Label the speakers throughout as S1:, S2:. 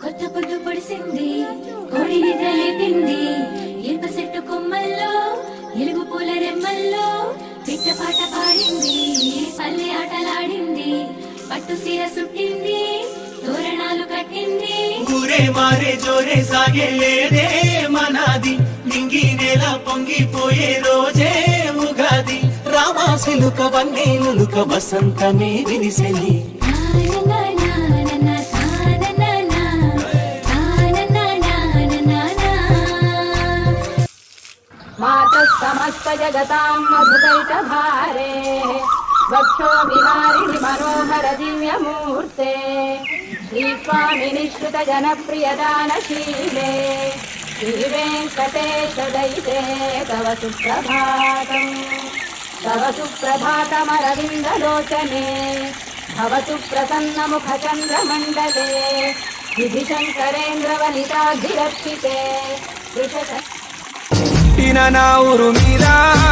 S1: కొత్త పొద్దు పొడిసింది కోడి నిద్ర లేపింది ఇనుప చెట్టు కొమ్మల్లో ఎలుగు పూల రెమ్మల్లో పిట్ట పాట పాడింది పల్లె ఆటలాడింది పట్టు సీర సుట్టింది తోరణాలు కట్టింది
S2: ఊరే మారే జోరే సాగే లేదే మనాది నింగి నేల పొంగిపోయే రోజే ఉగాది రామాసిలుక వన్నేలుక వసంతమే విరిసెలి
S3: समस्त जगतां मधुकैटभारे वक्षो विहारिणि मनोहर दिव्यमूर्ते श्रीस्वामिनि श्रुत जनप्रियदानशीले श्रीवेङ्कटेश दैते तव सुप्रभातमरविन्दलोचने भवतु प्रसन्नमुखचन्द्रमण्डले विधिशङ्करेन्द्रवनिताभिरक्षिते
S4: పుట్టిన నా ఊరు మీద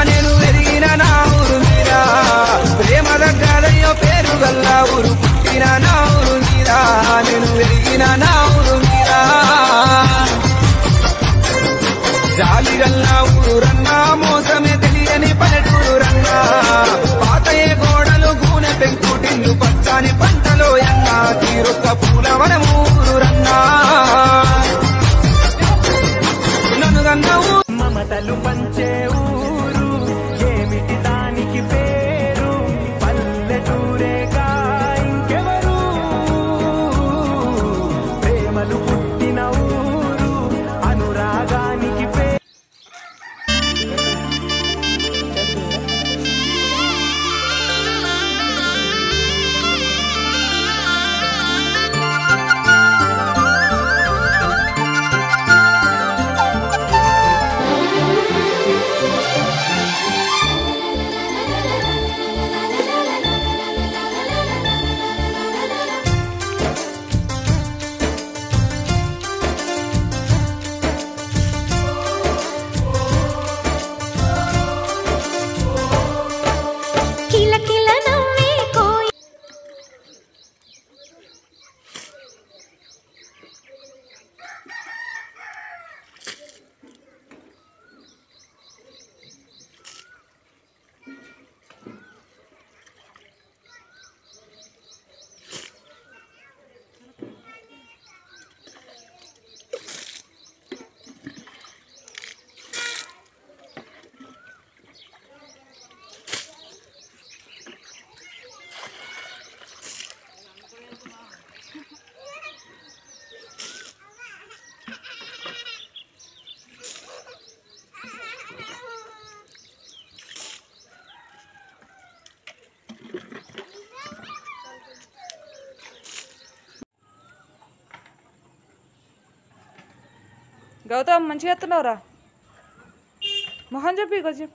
S4: నేను ఎరిగిన నా ఊరు మీద ప్రేమ దగ్గరయ్యో పేరు గల్ల ఊరు పుట్టిన నా ఊరు మీద నేను ఎరిగిన నా ఊరు మీద జాలి గల్ల ఊరు రన్నా మోసమే తెలియని పల్లెటూరు రన్నా పాతయే గోడలు గూనె పెంకుటిల్లు పచ్చని పంటలో ఎన్నా తీరొక్క పూలవనము ఊరు రన్నా నన్ను గన్న మమతలు పంచే ఊరు ఏమిటి దానికి పేరు పల్లెటూరేగా ఇంకెవరు ప్రేమలు పుట్టిన ఊరు అనురాగానికి పేరు
S5: గౌతమ్ మంచిగా ఎత్తున్నావురా మొహం చెప్పి కొంచెం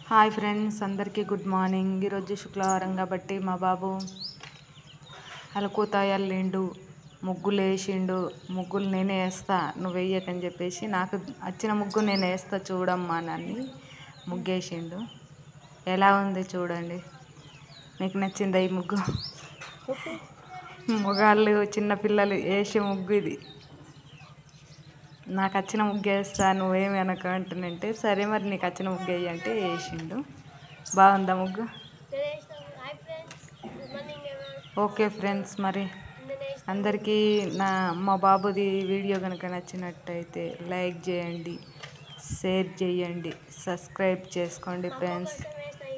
S5: హాయ్ ఫ్రెండ్స్, అందరికీ గుడ్ మార్నింగ్. ఈరోజు శుక్రవారం కాబట్టి మా బాబు అలకూత అల్లిండు, ముగ్గులు వేసిండు. ముగ్గులు నేనే వేస్తా, నువ్వు వేయకని చెప్పేసి నాకు వచ్చిన ముగ్గు నేను వేస్తా చూడమ్మా అని ముగ్గేసిండు. ఎలా ఉంది చూడండి. మీకు నచ్చిందా ఈ ముగ్గు? మొగాళ్ళు చిన్నపిల్లలు వేసే ముగ్గు ఇది. నాకు వచ్చిన ముగ్గు వేస్తా, నువ్వేమి అనక అంటున్నంటే సరే మరి నీకు వచ్చిన ముగ్గు వేయి అంటే వేసిండు. బాగుందా ముగ్గు? ఓకే ఫ్రెండ్స్, మరి అందరికీ మా బాబుది వీడియో కనుక నచ్చినట్టయితే లైక్ చేయండి, షేర్ చేయండి, సబ్స్క్రైబ్ చేసుకోండి ఫ్రెండ్స్.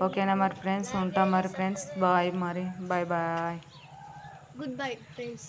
S5: ఓకేనా మరి ఫ్రెండ్స్, ఉంటాం మరి ఫ్రెండ్స్. బాయ్ మరి, బాయ్ బాయ్.
S6: Goodbye, friends.